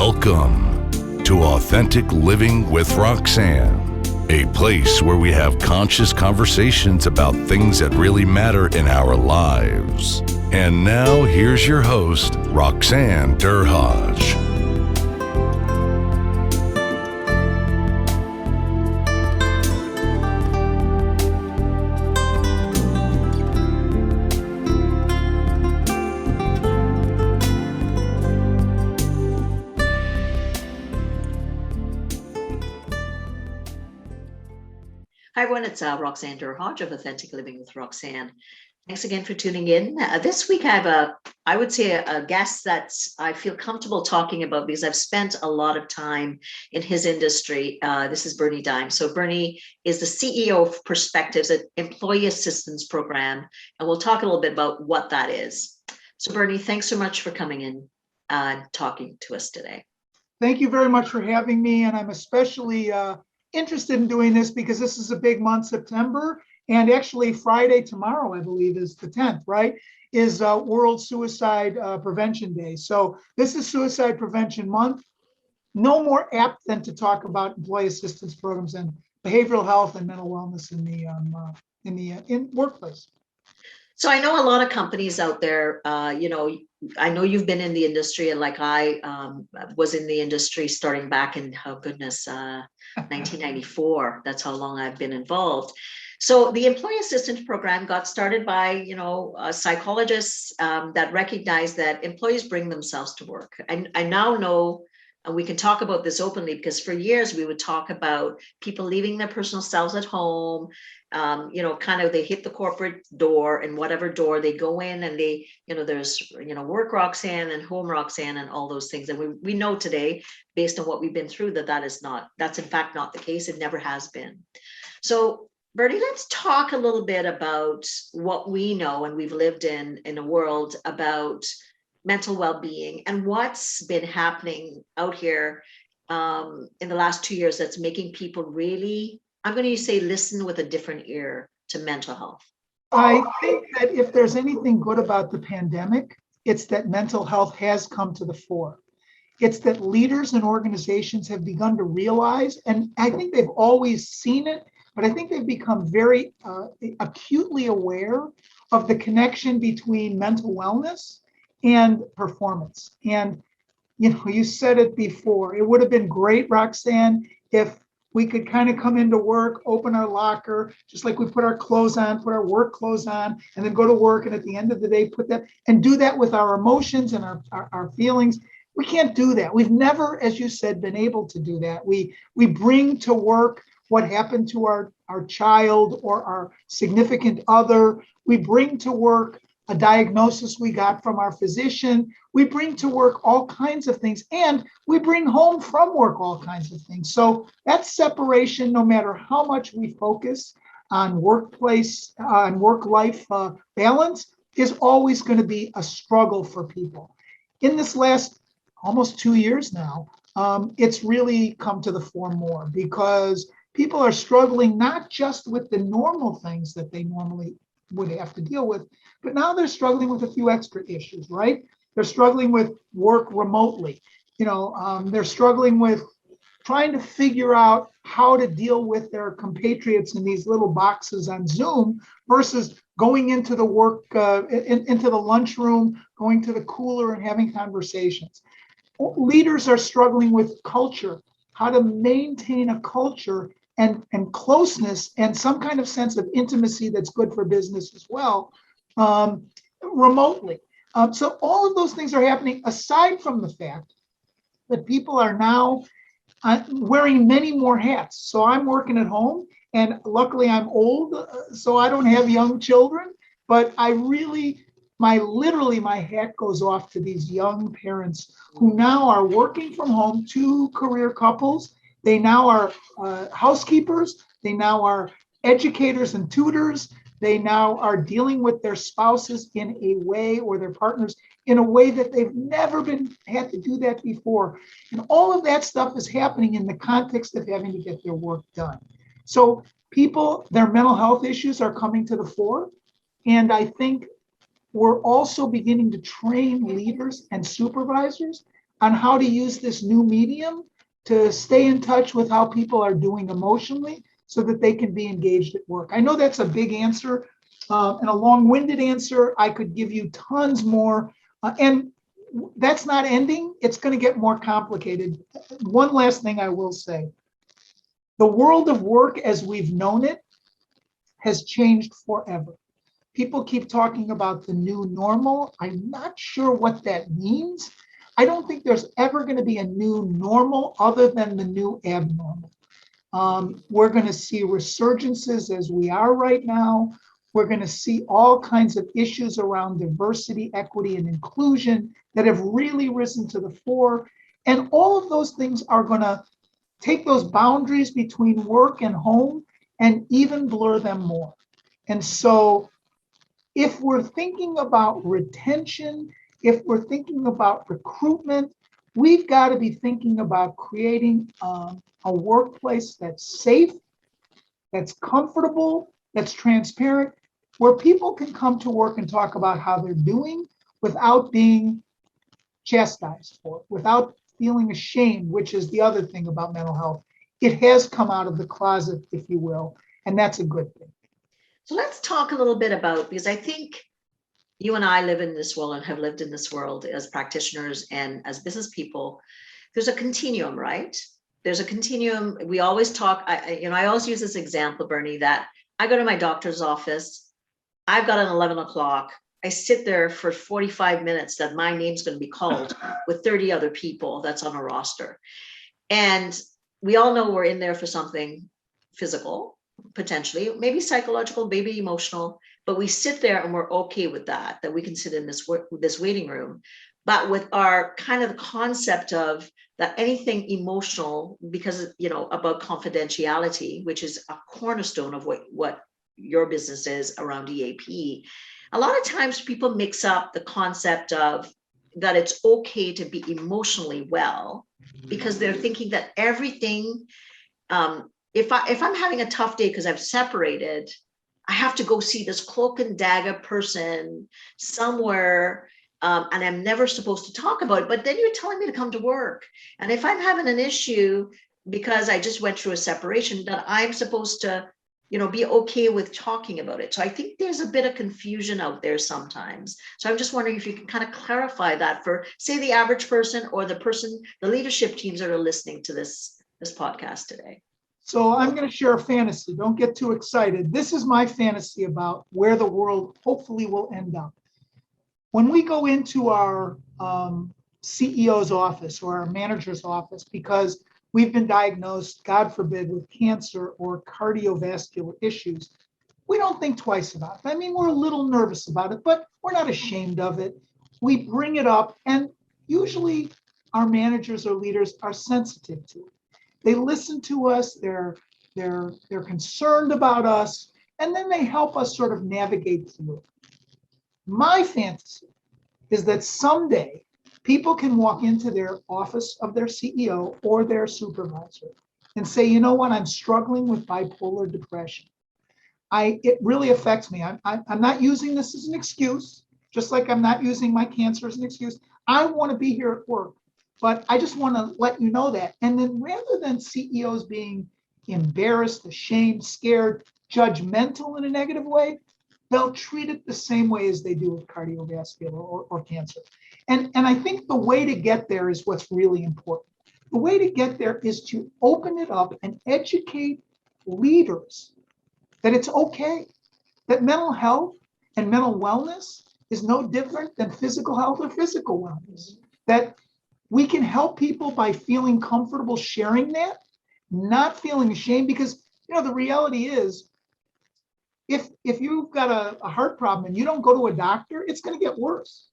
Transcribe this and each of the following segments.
Welcome to Authentic Living with Roxanne, a place where we have conscious conversations about things that really matter in our lives. And now, here's your host, Roxanne Derhaj. Hi, everyone. It's Roxanne Derhaj of Authentic Living with Roxanne. Thanks again for tuning in. This week, I have a guest that I feel comfortable talking about because I've spent a lot of time in his industry. This is Bernie Dyme. So Bernie is the CEO of Perspectives, an employee assistance program, and we'll talk a little bit about what that is. So Bernie, thanks so much for coming in and talking to us today. Thank you very much for having me, and I'm especially interested in doing this because this is a big month, September, and actually Friday tomorrow, I believe, is the 10th, right, is World Suicide Prevention Day. So this is Suicide Prevention Month. No more apt than to talk about employee assistance programs and behavioral health and mental wellness in the workplace. So I know a lot of companies out there, I know you've been in the industry, and like I was in the industry starting back in, 1994. That's how long I've been involved. So the employee assistance program got started by, psychologists that recognize that employees bring themselves to work. I now know, and we can talk about this openly, because for years we would talk about people leaving their personal selves at home. They hit the corporate door, and whatever door they go in, and they, there's, work Roxanne and home Roxanne and all those things. And we know today, based on what we've been through, that's in fact not the case. It never has been. So Bernie, let's talk a little bit about what we know and we've lived in a world about mental well-being and what's been happening out here in the last 2 years that's making people really, I'm going to say, listen with a different ear to mental health. I think that if there's anything good about the pandemic, it's that mental health has come to the fore. It's that leaders and organizations have begun to realize, and I think they've always seen it, but I think they've become very acutely aware of the connection between mental wellness and performance. And, you said it before, it would have been great, Roxanne, if we could kind of come into work, open our locker, just like we put our clothes on, put our work clothes on, and then go to work. And at the end of the day, put that and do that with our emotions and our feelings. We can't do that. We've never, as you said, been able to do that. We bring to work what happened to our child or our significant other. We bring to work a diagnosis we got from our physician. We bring to work all kinds of things, and we bring home from work all kinds of things. So that separation, no matter how much we focus on workplace and work-life balance, is always going to be a struggle for people. In this last almost 2 years now, it's really come to the fore more because people are struggling not just with the normal things that they normally would have to deal with, but now they're struggling with a few extra issues, right? They're struggling with work remotely. They're struggling with trying to figure out how to deal with their compatriots in these little boxes on Zoom versus going into the work, into the lunchroom, going to the cooler and having conversations. Leaders are struggling with culture, how to maintain a culture and closeness and some kind of sense of intimacy that's good for business as well, remotely. So all of those things are happening aside from the fact that people are now wearing many more hats. So I'm working at home, and luckily I'm old, so I don't have young children, but literally my hat goes off to these young parents who now are working from home, 2 career couples. They now are housekeepers. They now are educators and tutors. They now are dealing with their spouses in a way, or their partners in a way that they've never had to do that before. And all of that stuff is happening in the context of having to get their work done. So people, their mental health issues are coming to the fore. And I think we're also beginning to train leaders and supervisors on how to use this new medium to stay in touch with how people are doing emotionally so that they can be engaged at work. I know that's a big answer and a long-winded answer. I could give you tons more. And that's not ending. It's going to get more complicated. One last thing I will say. The world of work as we've known it has changed forever. People keep talking about the new normal. I'm not sure what that means. I don't think there's ever going to be a new normal other than the new abnormal. We're going to see resurgences as we are right now. We're going to see all kinds of issues around diversity, equity, and inclusion that have really risen to the fore. And all of those things are going to take those boundaries between work and home and even blur them more. And so if we're thinking about retention, if we're thinking about recruitment, we've got to be thinking about creating a workplace that's safe, that's comfortable, that's transparent, where people can come to work and talk about how they're doing without being chastised for it, without feeling ashamed, which is the other thing about mental health. It has come out of the closet, if you will, and that's a good thing. So let's talk a little bit about, because I think you and I live in this world and have lived in this world as practitioners and as business people. There's a continuum, right? There's a continuum. We always talk, I always use this example, Bernie, that I go to my doctor's office. I've got an 11 o'clock. I sit there for 45 minutes that my name's going to be called with 30 other people that's on a roster. And we all know we're in there for something physical, potentially, maybe psychological, maybe emotional, but we sit there and we're okay with that we can sit in this waiting room. But with our kind of concept of that anything emotional, because, about confidentiality, which is a cornerstone of what your business is around EAP, a lot of times people mix up the concept of that it's okay to be emotionally well, because they're thinking that everything, if I'm having a tough day because I've separated, I have to go see this cloak and dagger person somewhere, and I'm never supposed to talk about it. But then you're telling me to come to work. And if I'm having an issue because I just went through a separation, that I'm supposed to, be okay with talking about it. So I think there's a bit of confusion out there sometimes. So I'm just wondering if you can kind of clarify that for, say, the average person or the leadership teams that are listening to this podcast today. So I'm going to share a fantasy. Don't get too excited. This is my fantasy about where the world hopefully will end up. When we go into our CEO's office or our manager's office because we've been diagnosed, God forbid, with cancer or cardiovascular issues, we don't think twice about it. I mean, we're a little nervous about it, but we're not ashamed of it. We bring it up, and usually our managers or leaders are sensitive to it. They listen to us, they're concerned about us, and then they help us sort of navigate through it. My fantasy is that someday people can walk into their office of their CEO or their supervisor and say, you know what, I'm struggling with bipolar depression. It really affects me. I'm not using this as an excuse, just like I'm not using my cancer as an excuse. I want to be here at work. But I just want to let you know that. And then rather than CEOs being embarrassed, ashamed, scared, judgmental in a negative way, they'll treat it the same way as they do with cardiovascular or cancer. And I think the way to get there is what's really important. The way to get there is to open it up and educate leaders that it's okay, that mental health and mental wellness is no different than physical health or physical wellness, that we can help people by feeling comfortable sharing that, not feeling ashamed, because the reality is, if you've got a heart problem and you don't go to a doctor, it's going to get worse.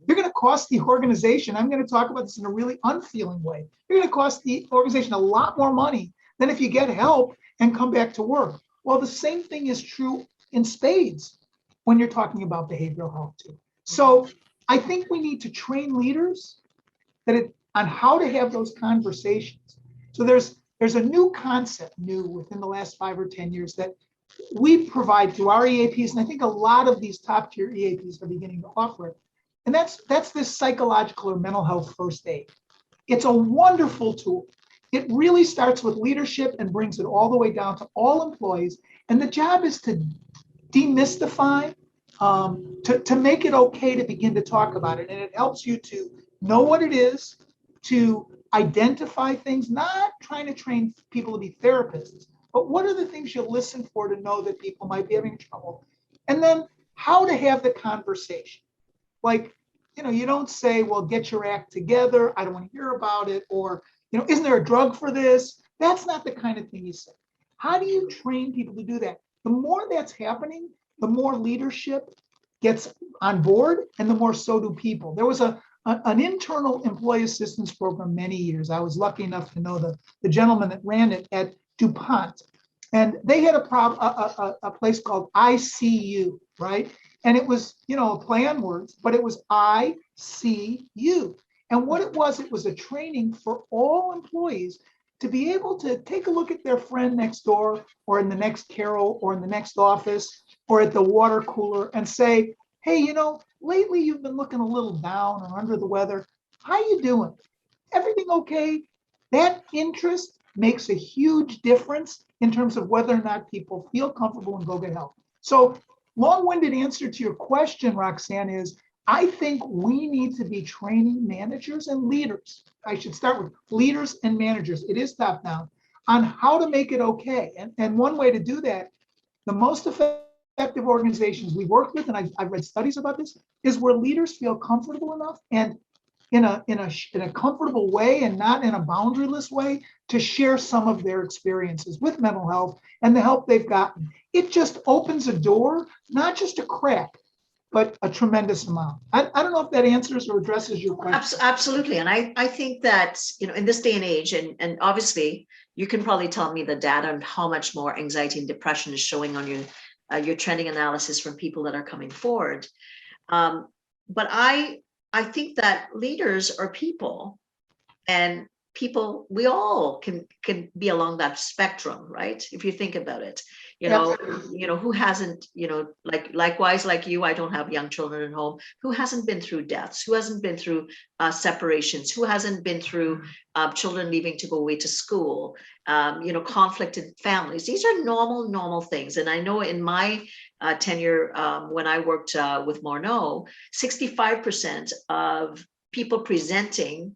You're going to cost the organization. I'm going to talk about this in a really unfeeling way. You're going to cost the organization a lot more money than if you get help and come back to work. Well, the same thing is true in spades when you're talking about behavioral health too. So I think we need to train leaders on how to have those conversations. So there's a new concept within the last 5 or 10 years that we provide through our EAPs, and I think a lot of these top tier EAPs are beginning to offer it. And that's this psychological or mental health first aid. It's a wonderful tool. It really starts with leadership and brings it all the way down to all employees. And the job is to demystify, to make it okay to begin to talk about it. And it helps you to know what it is, to identify things, not trying to train people to be therapists, but what are the things you listen for to know that people might be having trouble? And then how to have the conversation. Like, you don't say, well, get your act together. I don't want to hear about it. Or, isn't there a drug for this? That's not the kind of thing you say. How do you train people to do that? The more that's happening, the more leadership gets on board and the more so do people. There was an internal employee assistance program many years. I was lucky enough to know the gentleman that ran it at DuPont. And they had a place called ICU, right? And it was, a play on words, but it was ICU. And what it was a training for all employees to be able to take a look at their friend next door or in the next carrel or in the next office or at the water cooler and say, hey, lately you've been looking a little down or under the weather. How you doing? Everything okay? That interest makes a huge difference in terms of whether or not people feel comfortable and go get help. So long-winded answer to your question, Roxanne, is I think we need to be training managers and leaders. I should start with leaders and managers. It is top down on how to make it okay. And one way to do that, the most effective organizations we work with, and I've read studies about this, is where leaders feel comfortable enough and in a comfortable way and not in a boundaryless way to share some of their experiences with mental health and the help they've gotten. It just opens a door, not just a crack, but a tremendous amount. I don't know if that answers or addresses your question. Absolutely. And I think that, in this day and age, and obviously you can probably tell me the data on how much more anxiety and depression is showing on your trending analysis from people that are coming forward. But I think that leaders are people, and people, we all can be along that spectrum, right? If you think about it, who hasn't, likewise, like you, I don't have young children at home, who hasn't been through deaths, who hasn't been through separations, who hasn't been through children leaving to go away to school, conflict in families. These are normal things. And I know in my tenure, when I worked with Morneau, 65% of people presenting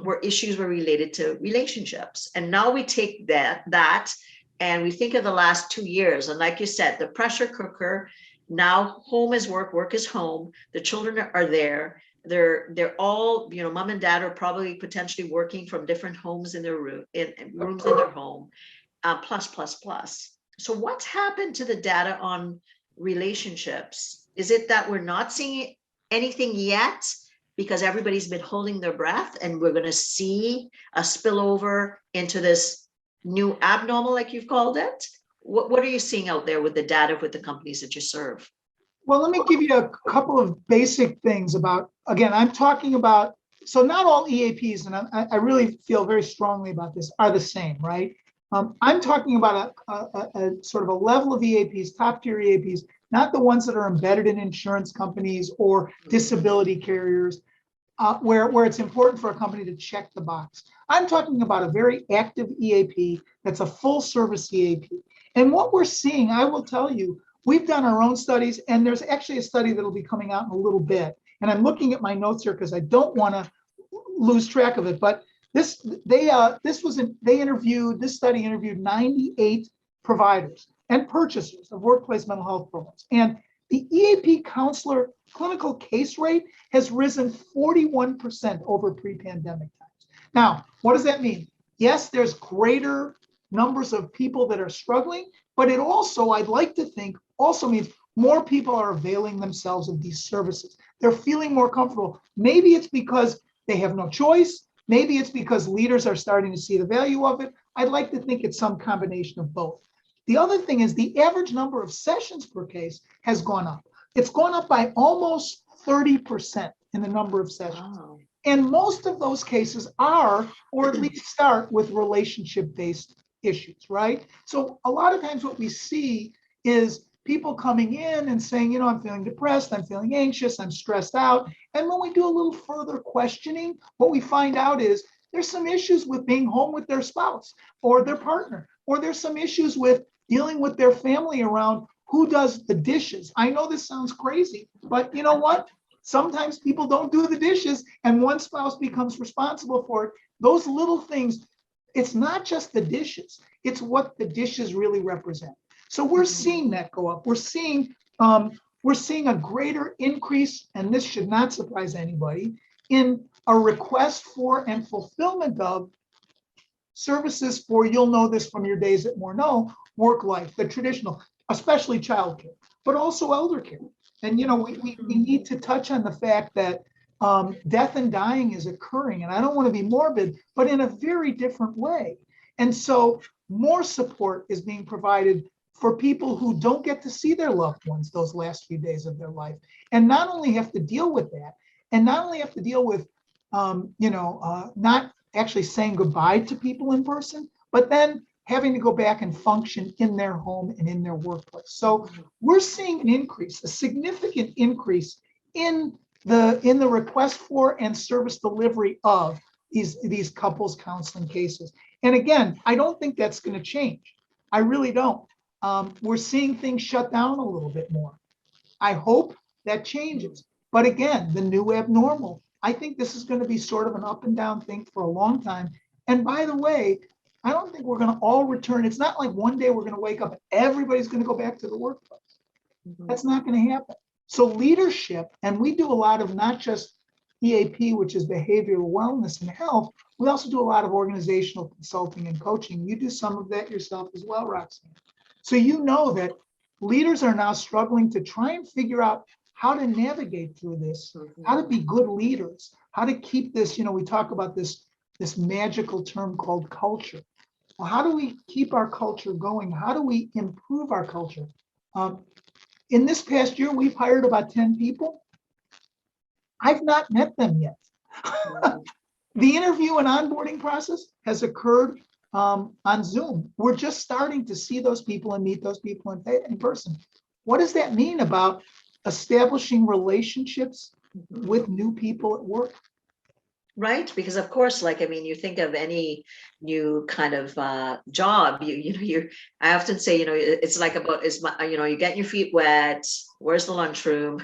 were related to relationships. And now we take that and we think of the last 2 years. And like you said, the pressure cooker, now home is work is home. The children are there. They're all, mom and dad are probably potentially working from different homes in their rooms in their home, plus. So what's happened to the data on relationships? Is it that we're not seeing anything yet because everybody's been holding their breath and we're going to see a spillover into this new abnormal, like you've called it? What are you seeing out there with the data with the companies that you serve? Well, let me give you a couple of basic things about, again, I'm talking about, so not all EAPs, and I really feel very strongly about this, are the same, right? I'm talking about a sort of a level of EAPs, top tier EAPs, not the ones that are embedded in insurance companies or disability carriers, where it's important for a company to check the box. I'm talking about a very active EAP that's a full service EAP. And what we're seeing, I will tell you, we've done our own studies, and there's actually a study that'll be coming out in a little bit. And I'm looking at my notes here because I don't want to lose track of it. But this study interviewed 98 providers and purchasers of workplace mental health programs. And the EAP counselor clinical case rate has risen 41% over pre-pandemic times. Now, what does that mean? Yes, there's greater numbers of people that are struggling, but it also, I'd like to think, also means more people are availing themselves of these services. They're feeling more comfortable. Maybe it's because they have no choice. Maybe it's because leaders are starting to see the value of it. I'd like to think it's some combination of both. The other thing is the average number of sessions per case has gone up. It's gone up by almost 30% in the number of sessions. Wow. And most of those cases are, or at least start with relationship-based issues, right? So a lot of times what we see is people coming in and saying, I'm feeling depressed, I'm feeling anxious, I'm stressed out. And when we do a little further questioning, what we find out is there's some issues with being home with their spouse or their partner, or there's some issues with dealing with their family around who does the dishes. I know this sounds crazy, but you know what? Sometimes people don't do the dishes and one spouse becomes responsible for it. Those little things, it's not just the dishes, it's what the dishes really represent. So we're seeing that go up. We're seeing a greater increase, and this should not surprise anybody, in a request for and fulfillment of services for, you'll know this from your days at Morneau, work life, the traditional, especially childcare, but also elder care. And we need to touch on the fact that death and dying is occurring, and I don't want to be morbid, but in a very different way. And so more support is being provided for people who don't get to see their loved ones those last few days of their life, and not only have to deal with that, and not only have to deal with, not actually saying goodbye to people in person, but then having to go back and function in their home and in their workplace. So we're seeing an increase, a significant increase in the request for and service delivery of these couples counseling cases. And again, I don't think that's going to change. I really don't. We're seeing things shut down a little bit more. I hope that changes. But again, the new abnormal, I think this is going to be sort of an up and down thing for a long time. And by the way, I don't think we're going to all return. It's not like one day we're going to wake up and everybody's going to go back to the workplace. That's not going to happen. So leadership, and we do a lot of not just EAP, which is behavioral wellness and health, we also do a lot of organizational consulting and coaching. You do some of that yourself as well, Roxanne. So you know that leaders are now struggling to try and figure out how to navigate through this, how to be good leaders, how to keep this, we talk about this magical term called culture. Well, how do we keep our culture going? How do we improve our culture? In this past year, we've hired about 10 people. I've not met them yet. The interview and onboarding process has occurred on Zoom. We're just starting to see those people and meet those people in person. What does that mean about establishing relationships with new people at work? Right, because of course, you think of any new kind of job. I often say, it's like about you get your feet wet. Where's the lunchroom?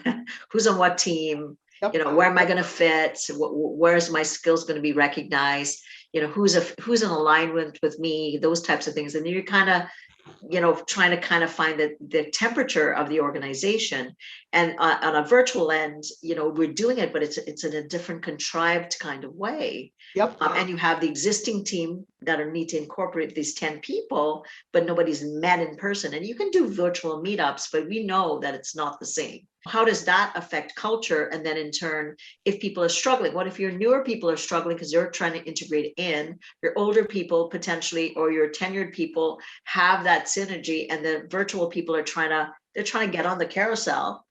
Who's on what team? Yep. Where am I going to fit? Where's my skills going to be recognized? Who's in alignment with me? Those types of things, and you're kind of trying to kind of find the temperature of the organization. And on a virtual end, we're doing it, but it's in a different contrived kind of way. Yep. And you have the existing team that need to incorporate these 10 people, but nobody's met in person. And you can do virtual meetups, but we know that it's not the same. How does that affect culture? And then in turn, if people are struggling, what if your newer people are struggling because you're trying to integrate in, your older people potentially, or your tenured people have that synergy, and the virtual people are trying to get on the carousel,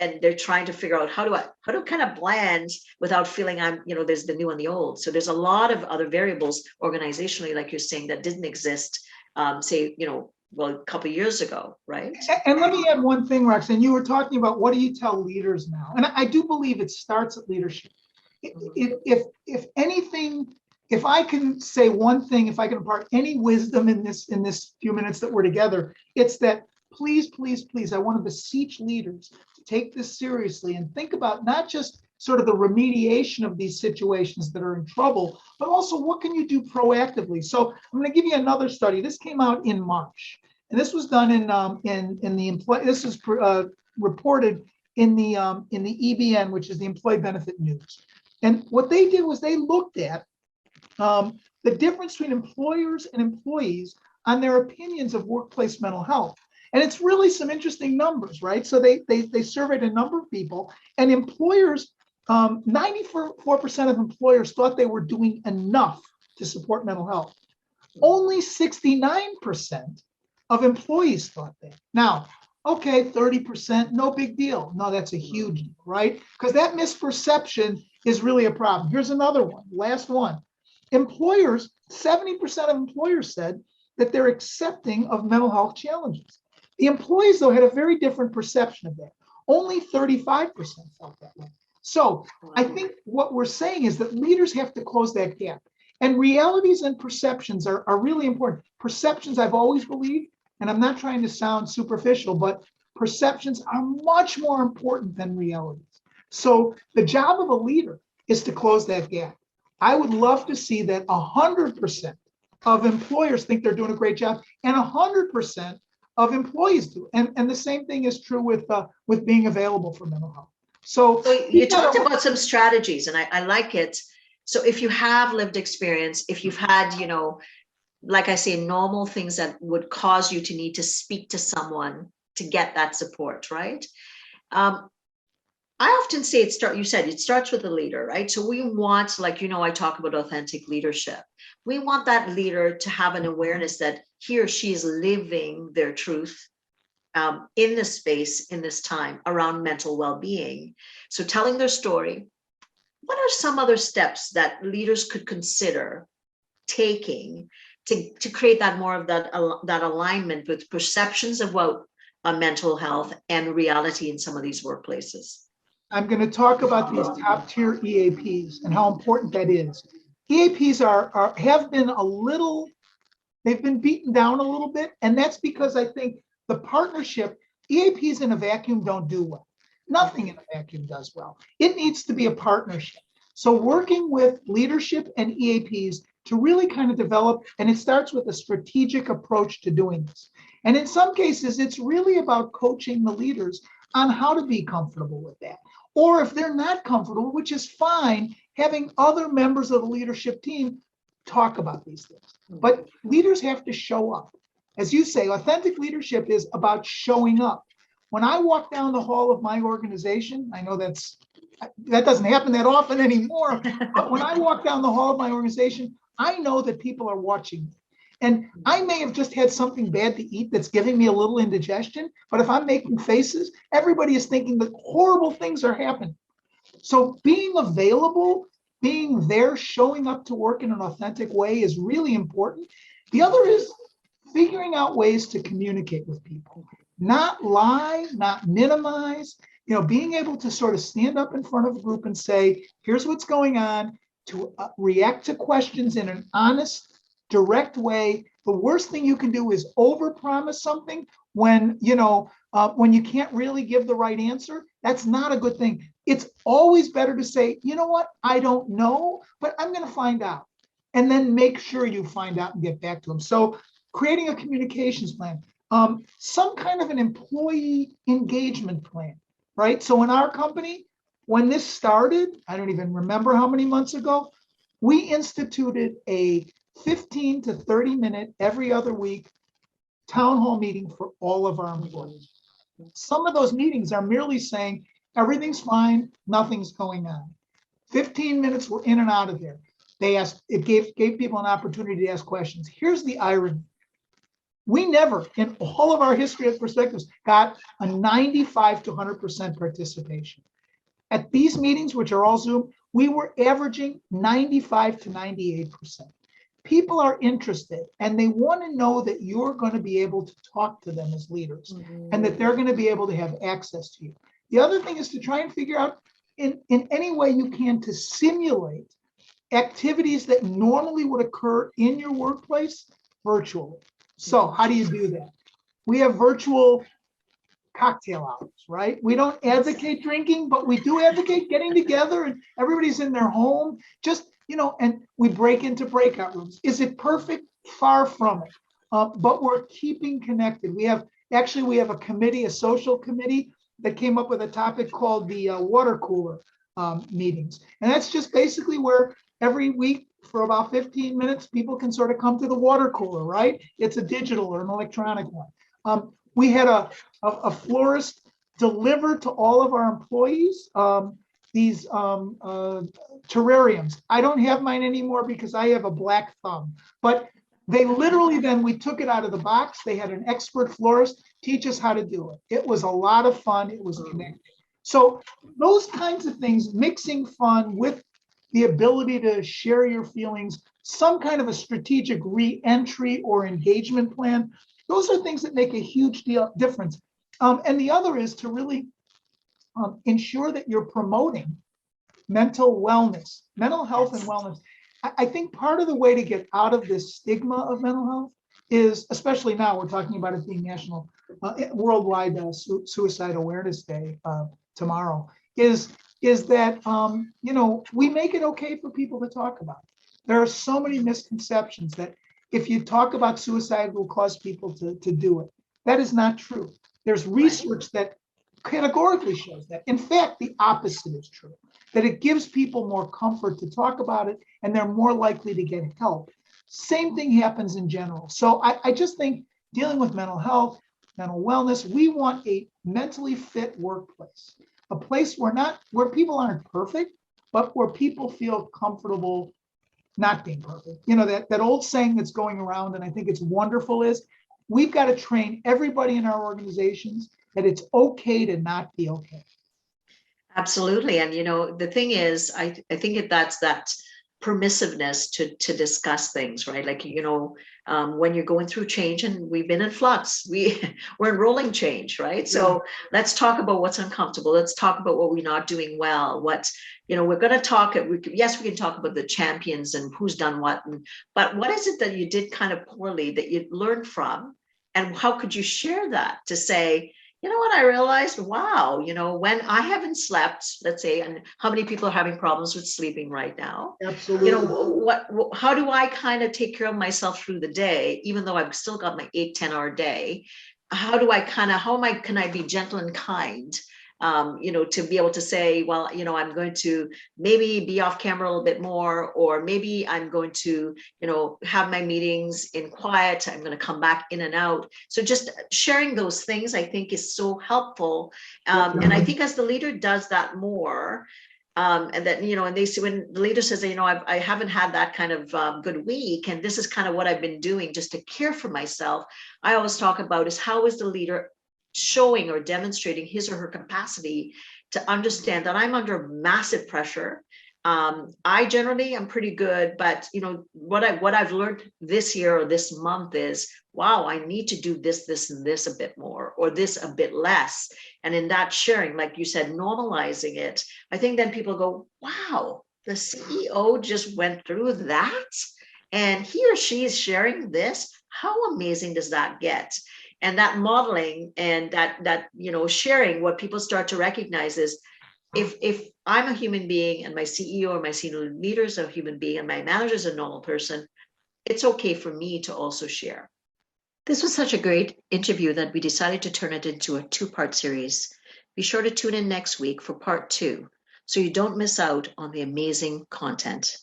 and they're trying to figure out how do kind of blend without feeling there's the new and the old. So there's a lot of other variables organizationally, like you're saying, that didn't exist, a couple of years ago, right? And let me add one thing, Roxanne. You were talking about what do you tell leaders now? And I do believe it starts at leadership. If anything, if I can say one thing, if I can impart any wisdom in this few minutes that we're together, it's that please, I want to beseech leaders to take this seriously and think about not just sort of the remediation of these situations that are in trouble, but also what can you do proactively? So I'm going to give you another study. This came out in March, and this was done in the employee. This is reported in the EBN, which is the Employee Benefit News. And what they did was they looked at the difference between employers and employees on their opinions of workplace mental health. And it's really some interesting numbers, right? So they surveyed a number of people, and employers, 94% of employers thought they were doing enough to support mental health. Only 69% of employees thought that. Now, okay, 30%, no big deal. No, that's a huge deal, right? Because that misperception is really a problem. Here's another one, last one. Employers, 70% of employers said that they're accepting of mental health challenges. The employees, though, had a very different perception of that. Only 35% felt that way. So I think what we're saying is that leaders have to close that gap. And realities and perceptions are really important. Perceptions, I've always believed, and I'm not trying to sound superficial, but perceptions are much more important than realities. So the job of a leader is to close that gap. I would love to see that 100% of employers think they're doing a great job, and 100% of employees do. And the same thing is true with being available for mental health. So you talked about some strategies, and I like it. So if you have lived experience, if you've had, like I say, normal things that would cause you to need to speak to someone to get that support, right? I often say you said it starts with the leader, right? So we want, I talk about authentic leadership. We want that leader to have an awareness that he or she is living their truth in this space, in this time around mental well-being. So telling their story. What are some other steps that leaders could consider taking to create that more of that alignment with perceptions about mental health and reality in some of these workplaces? I'm going to talk about these top tier EAPs and how important that is. EAPs have been they've been beaten down a little bit. And that's because I think the partnership, EAPs in a vacuum don't do well. Nothing in a vacuum does well. It needs to be a partnership. So working with leadership and EAPs to really kind of develop, and it starts with a strategic approach to doing this. And in some cases, it's really about coaching the leaders on how to be comfortable with that. Or if they're not comfortable, which is fine, having other members of the leadership team talk about these things. But leaders have to show up. As you say, authentic leadership is about showing up. When I walk down the hall of my organization, I know that doesn't happen that often anymore, but when I walk down the hall of my organization, I know that people are watching me. And I may have just had something bad to eat that's giving me a little indigestion, but if I'm making faces, everybody is thinking that horrible things are happening. So being available, being there, showing up to work in an authentic way is really important. The other is figuring out ways to communicate with people, not lie, not minimize, being able to sort of stand up in front of a group and say, here's what's going on, to react to questions in an honest, direct way. The worst thing you can do is overpromise something when you can't really give the right answer. That's not a good thing. It's always better to say, you know what, I don't know, but I'm going to find out. And then make sure you find out and get back to them. So creating a communications plan, some kind of an employee engagement plan, right? So in our company, when this started, I don't even remember how many months ago, we instituted a 15 to 30 minute every other week town hall meeting for all of our employees. Some of those meetings are merely saying, everything's fine, nothing's going on. 15 minutes, we're in and out of there. It gave people an opportunity to ask questions. Here's the irony. We never, in all of our history of Perspectives, got a 95 to 100% participation. At these meetings, which are all Zoom, we were averaging 95 to 98%. People are interested and they want to know that you're going to be able to talk to them as leaders and that they're going to be able to have access to you. The other thing is to try and figure out in any way you can to simulate activities that normally would occur in your workplace virtually. So how do you do that? We have virtual cocktail hours, right? We don't advocate drinking, but we do advocate getting together and everybody's in their home, and we break into breakout rooms. Is it perfect? Far from it. But we're keeping connected. We have a committee, a social committee that came up with a topic called the water cooler meetings. And that's just basically where every week for about 15 minutes, people can sort of come to the water cooler, right? It's a digital or an electronic one. We had a florist deliver to all of our employees these terrariums. I don't have mine anymore because I have a black thumb, but they literally we took it out of the box. They had an expert florist teach us how to do it. It was a lot of fun. It was connected. So those kinds of things, mixing fun with the ability to share your feelings, some kind of a strategic re-entry or engagement plan. Those are things that make a huge difference. And the other is to really ensure that you're promoting mental wellness, mental health and wellness. I think part of the way to get out of this stigma of mental health is, especially now we're talking about it being National Worldwide Suicide Awareness Day tomorrow, is that we make it okay for people to talk about it. There are so many misconceptions that if you talk about suicide, it will cause people to do it. That is not true. There's research that categorically shows that. In fact, the opposite is true, that it gives people more comfort to talk about it and they're more likely to get help. Same thing happens in general. So I just think dealing with mental health, mental wellness, we want a mentally fit workplace, a place where people aren't perfect, but where people feel comfortable not being perfect. That old saying that's going around, and I think it's wonderful, is we've got to train everybody in our organizations that it's okay to not be okay. Absolutely. And, the thing is, I think that's that permissiveness to discuss things, right? Like, when you're going through change, and we've been in flux, we're in rolling change, right? So let's talk about what's uncomfortable. Let's talk about what we're not doing well. We're going to talk, we can talk about the champions and who's done what, but what is it that you did kind of poorly that you learned from? And how could you share that to say, you know what, I realized, wow, when I haven't slept, let's say, and how many people are having problems with sleeping right now? Absolutely. How do I kind of take care of myself through the day, even though I've still got my 8-10 hour day? Can I be gentle and kind? To be able to say, well, I'm going to maybe be off camera a little bit more, or maybe I'm going to, have my meetings in quiet. I'm going to come back in and out. So just sharing those things, I think, is so helpful. And I think as the leader does that more, and that, and they see, when the leader says, I haven't had that kind of good week, and this is kind of what I've been doing just to care for myself. I always talk about is how is the leader showing or demonstrating his or her capacity to understand that I'm under massive pressure. I generally am pretty good, but what I've learned this year or this month is, wow, I need to do this, and this a bit more, or this a bit less. And in that sharing, like you said, normalizing it, I think then people go, wow, the CEO just went through that, and he or she is sharing this. How amazing does that get? And that modeling and that sharing, what people start to recognize is, if I'm a human being and my CEO or my senior leaders are a human being and my manager is a normal person, it's okay for me to also share. This was such a great interview that we decided to turn it into a 2-part series. Be sure to tune in next week for part 2, so you don't miss out on the amazing content.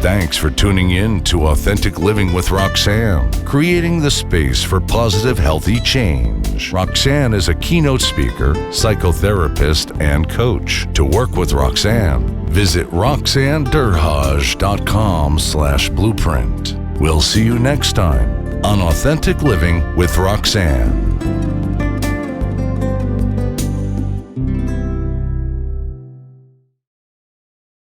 Thanks for tuning in to Authentic Living with Roxanne, creating the space for positive, healthy change. Roxanne is a keynote speaker, psychotherapist, and coach. To work with Roxanne, visit roxannederhage.com/blueprint. We'll see you next time on Authentic Living with Roxanne.